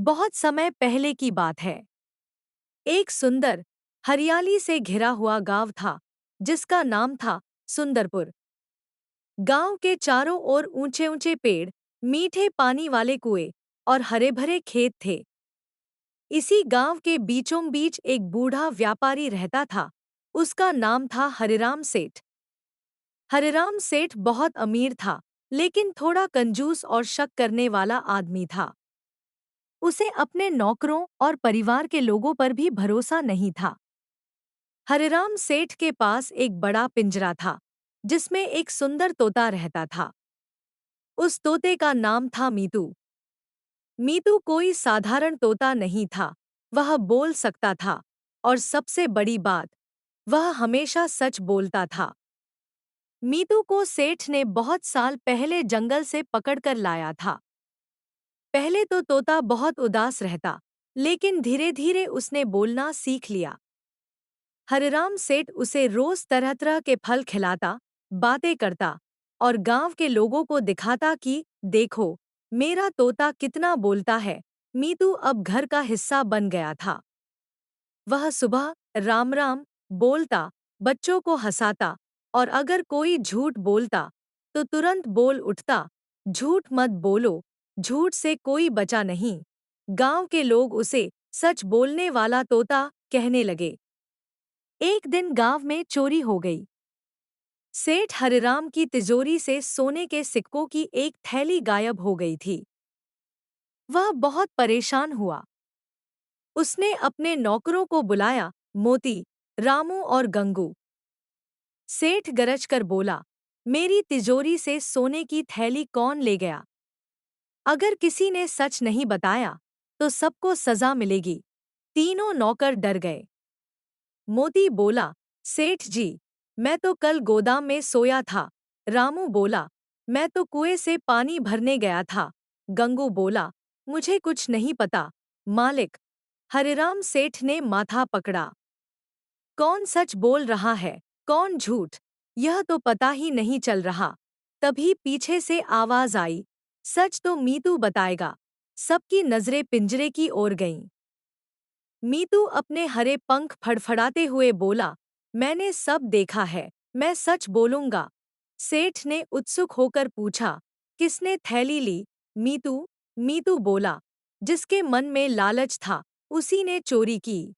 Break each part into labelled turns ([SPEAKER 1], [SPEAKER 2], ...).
[SPEAKER 1] बहुत समय पहले की बात है। एक सुंदर, हरियाली से घिरा हुआ गांव था, जिसका नाम था सुंदरपुर। गांव के चारों ओर ऊंचे ऊंचे पेड़, मीठे पानी वाले कुएं और हरे भरे खेत थे। इसी गांव के बीचों बीच एक बूढ़ा व्यापारी रहता था। उसका नाम था हरिराम सेठ। हरिराम सेठ बहुत अमीर था, लेकिन थोड़ा कंजूस और शक करने वाला आदमी था। उसे अपने नौकरों और परिवार के लोगों पर भी भरोसा नहीं था। हरिराम सेठ के पास एक बड़ा पिंजरा था, जिसमें एक सुंदर तोता रहता था। उस तोते का नाम था मीतू। मीतू कोई साधारण तोता नहीं था, वह बोल सकता था, और सबसे बड़ी बात, वह हमेशा सच बोलता था। मीतू को सेठ ने बहुत साल पहले जंगल से पकड़कर लाया था। पहले तो तोता बहुत उदास रहता, लेकिन धीरे धीरे उसने बोलना सीख लिया। हरिराम सेठ उसे रोज तरह तरह के फल खिलाता, बातें करता और गांव के लोगों को दिखाता कि देखो, मेरा तोता कितना बोलता है। मीतू अब घर का हिस्सा बन गया था। वह सुबह राम राम बोलता, बच्चों को हंसाता, और अगर कोई झूठ बोलता तो तुरंत बोल उठता, झूठ मत बोलो, झूठ से कोई बचा नहीं। गांव के लोग उसे सच बोलने वाला तोता कहने लगे। एक दिन गांव में चोरी हो गई। सेठ हरिराम की तिजोरी से सोने के सिक्कों की एक थैली गायब हो गई थी। वह बहुत परेशान हुआ। उसने अपने नौकरों को बुलाया, मोती, रामू और गंगू। सेठ गरजकर बोला, मेरी तिजोरी से सोने की थैली कौन ले गया? अगर किसी ने सच नहीं बताया तो सबको सजा मिलेगी। तीनों नौकर डर गए। मोती बोला, सेठ जी, मैं तो कल गोदाम में सोया था। रामू बोला, मैं तो कुएं से पानी भरने गया था। गंगू बोला, मुझे कुछ नहीं पता, मालिक। हरिराम सेठ ने माथा पकड़ा। कौन सच बोल रहा है, कौन झूठ, यह तो पता ही नहीं चल रहा। तभी पीछे से आवाज आई, सच तो मीतू बताएगा। सबकी नजरें पिंजरे की ओर गईं। मीतू अपने हरे पंख फड़फड़ाते हुए बोला, मैंने सब देखा है, मैं सच बोलूंगा। सेठ ने उत्सुक होकर पूछा, किसने थैली ली? मीतू। मीतू बोला, जिसके मन में लालच था, उसी ने चोरी की।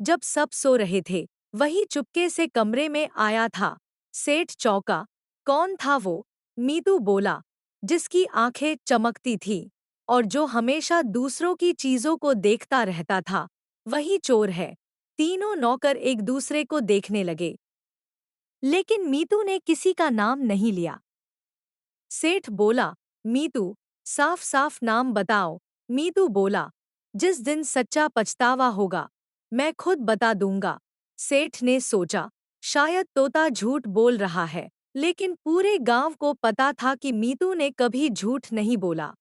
[SPEAKER 1] जब सब सो रहे थे, वही चुपके से कमरे में आया था। सेठ चौंका, कौन था वो? मीतू बोला, जिसकी आंखें चमकती थीं और जो हमेशा दूसरों की चीजों को देखता रहता था, वही चोर है। तीनों नौकर एक दूसरे को देखने लगे, लेकिन मीतू ने किसी का नाम नहीं लिया। सेठ बोला, मीतू, साफ साफ नाम बताओ। मीतू बोला, जिस दिन सच्चा पछतावा होगा, मैं खुद बता दूंगा। सेठ ने सोचा, शायद तोता झूठ बोल रहा है, लेकिन पूरे गांव को पता था कि मीतू ने कभी झूठ नहीं बोला।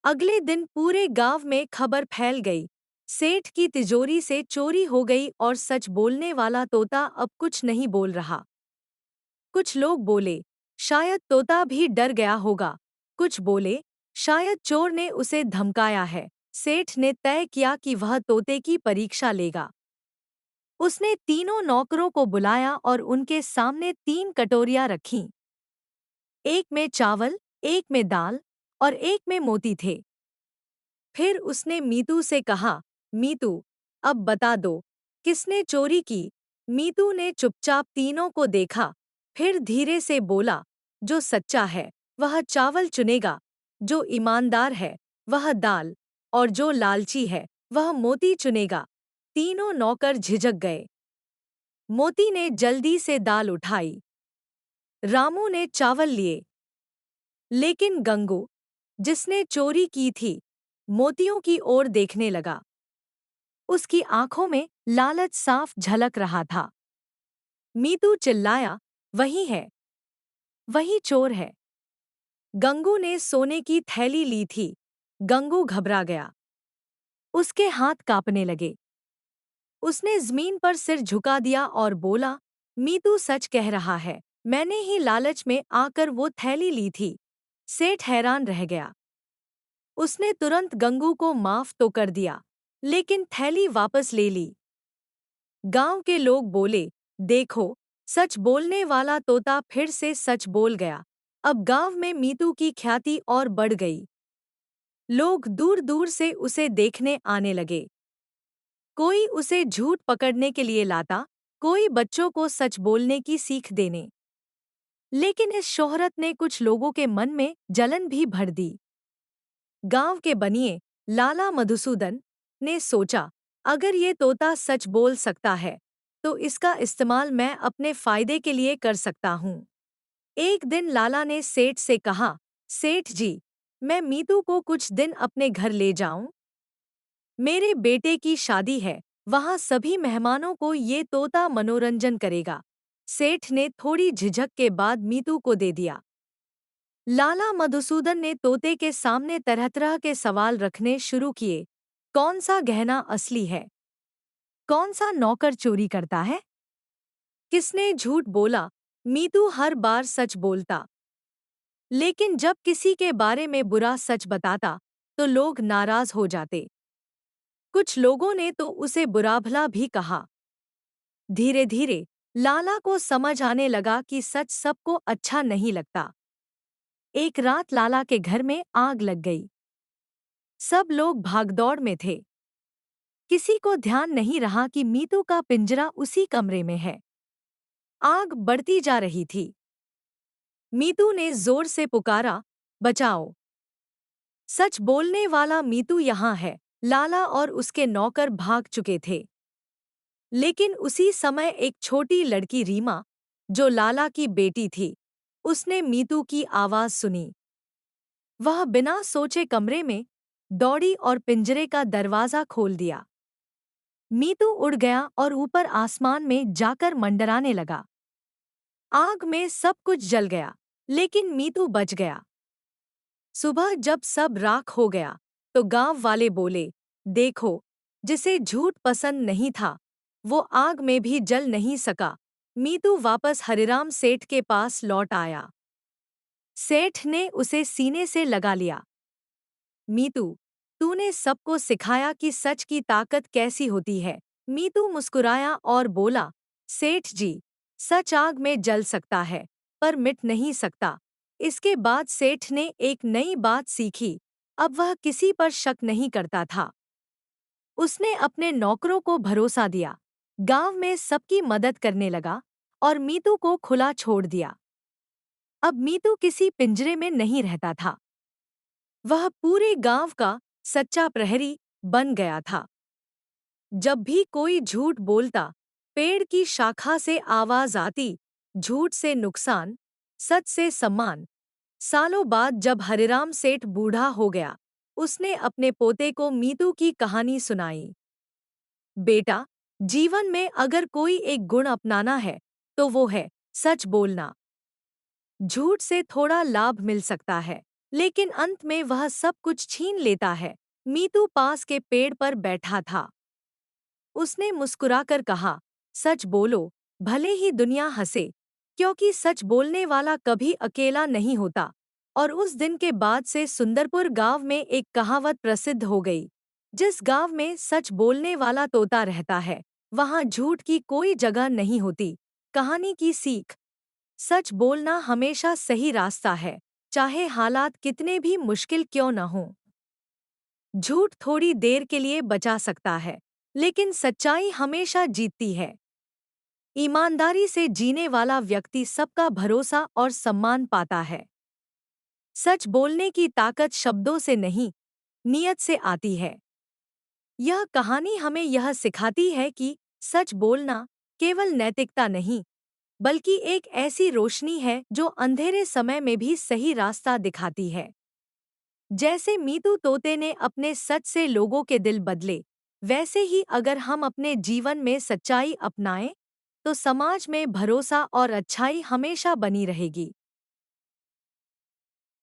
[SPEAKER 1] अगले दिन पूरे गांव में खबर फैल गई, सेठ की तिजोरी से चोरी हो गई और सच बोलने वाला तोता अब कुछ नहीं बोल रहा। कुछ लोग बोले, शायद तोता भी डर गया होगा। कुछ बोले, शायद चोर ने उसे धमकाया है। सेठ ने तय किया कि वह तोते की परीक्षा लेगा। उसने तीनों नौकरों को बुलाया और उनके सामने 3 कटोरियां रखीं। एक में चावल, एक में दाल और एक में मोती थे। फिर उसने मीतू से कहा, मीतू, अब बता दो, किसने चोरी की? मीतू ने चुपचाप तीनों को देखा, फिर धीरे से बोला, जो सच्चा है वह चावल चुनेगा, जो ईमानदार है वह दाल, और जो लालची है वह मोती चुनेगा। तीनों नौकर झिझक गए। मोती ने जल्दी से दाल उठाई। रामू ने चावल लिए, लेकिन गंगू, जिसने चोरी की थी, मोतियों की ओर देखने लगा। उसकी आंखों में लालच साफ झलक रहा था। मीतू चिल्लाया, वही है, वही चोर है। गंगू ने सोने की थैली ली थी। गंगू घबरा गया। उसके हाथ कांपने लगे। उसने जमीन पर सिर झुका दिया और बोला, मीतू सच कह रहा है, मैंने ही लालच में आकर वो थैली ली थी। सेठ हैरान रह गया। उसने तुरंत गंगू को माफ तो कर दिया, लेकिन थैली वापस ले ली। गांव के लोग बोले, देखो, सच बोलने वाला तोता फिर से सच बोल गया। अब गांव में मीतू की ख्याति और बढ़ गई। लोग दूर दूर से उसे देखने आने लगे। कोई उसे झूठ पकड़ने के लिए लाता, कोई बच्चों को सच बोलने की सीख देने। लेकिन इस शोहरत ने कुछ लोगों के मन में जलन भी भर दी। गांव के बनिए लाला मधुसूदन ने सोचा, अगर ये तोता सच बोल सकता है तो इसका इस्तेमाल मैं अपने फायदे के लिए कर सकता हूँ। एक दिन लाला ने सेठ से कहा, सेठ जी, मैं मीतू को कुछ दिन अपने घर ले जाऊं? मेरे बेटे की शादी है, वहां सभी मेहमानों को ये तोता मनोरंजन करेगा। सेठ ने थोड़ी झिझक के बाद मीतू को दे दिया। लाला मधुसूदन ने तोते के सामने तरह तरह के सवाल रखने शुरू किए। कौन सा गहना असली है? कौन सा नौकर चोरी करता है? किसने झूठ बोला? मीतू हर बार सच बोलता, लेकिन जब किसी के बारे में बुरा सच बताता तो लोग नाराज हो जाते। कुछ लोगों ने तो उसे बुरा-भला भी कहा। धीरे धीरे लाला को समझ आने लगा कि सच सबको अच्छा नहीं लगता। एक रात लाला के घर में आग लग गई। सब लोग भागदौड़ में थे। किसी को ध्यान नहीं रहा कि मीतू का पिंजरा उसी कमरे में है। आग बढ़ती जा रही थी। मीतू ने जोर से पुकारा, बचाओ! सच बोलने वाला मीतू यहाँ है। लाला और उसके नौकर भाग चुके थे। लेकिन उसी समय एक छोटी लड़की रीमा, जो लाला की बेटी थी, उसने मीतू की आवाज सुनी। वह बिना सोचे कमरे में दौड़ी और पिंजरे का दरवाजा खोल दिया। मीतू उड़ गया और ऊपर आसमान में जाकर मंडराने लगा। आग में सब कुछ जल गया, लेकिन मीतू बच गया। सुबह जब सब राख हो गया तो गांव वाले बोले, देखो, जिसे झूठ पसंद नहीं था वो आग में भी जल नहीं सका। मीतू वापस हरिराम सेठ के पास लौट आया। सेठ ने उसे सीने से लगा लिया। मीतू, तूने सबको सिखाया कि सच की ताकत कैसी होती है। मीतू मुस्कुराया और बोला, सेठ जी, सच आग में जल सकता है पर मिट नहीं सकता। इसके बाद सेठ ने एक नई बात सीखी। अब वह किसी पर शक नहीं करता था। उसने अपने नौकरों को भरोसा दिया, गांव में सबकी मदद करने लगा और मीतू को खुला छोड़ दिया। अब मीतू किसी पिंजरे में नहीं रहता था। वह पूरे गांव का सच्चा प्रहरी बन गया था। जब भी कोई झूठ बोलता, पेड़ की शाखा से आवाज आती, झूठ से नुकसान, सच से सम्मान। सालों बाद जब हरिराम सेठ बूढ़ा हो गया, उसने अपने पोते को मीतू की कहानी सुनाई। बेटा, जीवन में अगर कोई एक गुण अपनाना है तो वो है सच बोलना। झूठ से थोड़ा लाभ मिल सकता है, लेकिन अंत में वह सब कुछ छीन लेता है। मीतू पास के पेड़ पर बैठा था। उसने मुस्कुराकर कहा, सच बोलो, भले ही दुनिया हंसे, क्योंकि सच बोलने वाला कभी अकेला नहीं होता। और उस दिन के बाद से सुंदरपुर गांव में एक कहावत प्रसिद्ध हो गई, जिस गांव में सच बोलने वाला तोता रहता है, वहां झूठ की कोई जगह नहीं होती। कहानी की सीख, सच बोलना हमेशा सही रास्ता है, चाहे हालात कितने भी मुश्किल क्यों न हों। झूठ थोड़ी देर के लिए बचा सकता है, लेकिन सच्चाई हमेशा जीतती है। ईमानदारी से जीने वाला व्यक्ति सबका भरोसा और सम्मान पाता है। सच बोलने की ताकत शब्दों से नहीं, नियत से आती है। यह कहानी हमें यह सिखाती है कि सच बोलना केवल नैतिकता नहीं, बल्कि एक ऐसी रोशनी है जो अंधेरे समय में भी सही रास्ता दिखाती है। जैसे मीतू तोते ने अपने सच से लोगों के दिल बदले, वैसे ही अगर हम अपने जीवन में सच्चाई अपनाएं, तो समाज में भरोसा और अच्छाई हमेशा बनी रहेगी।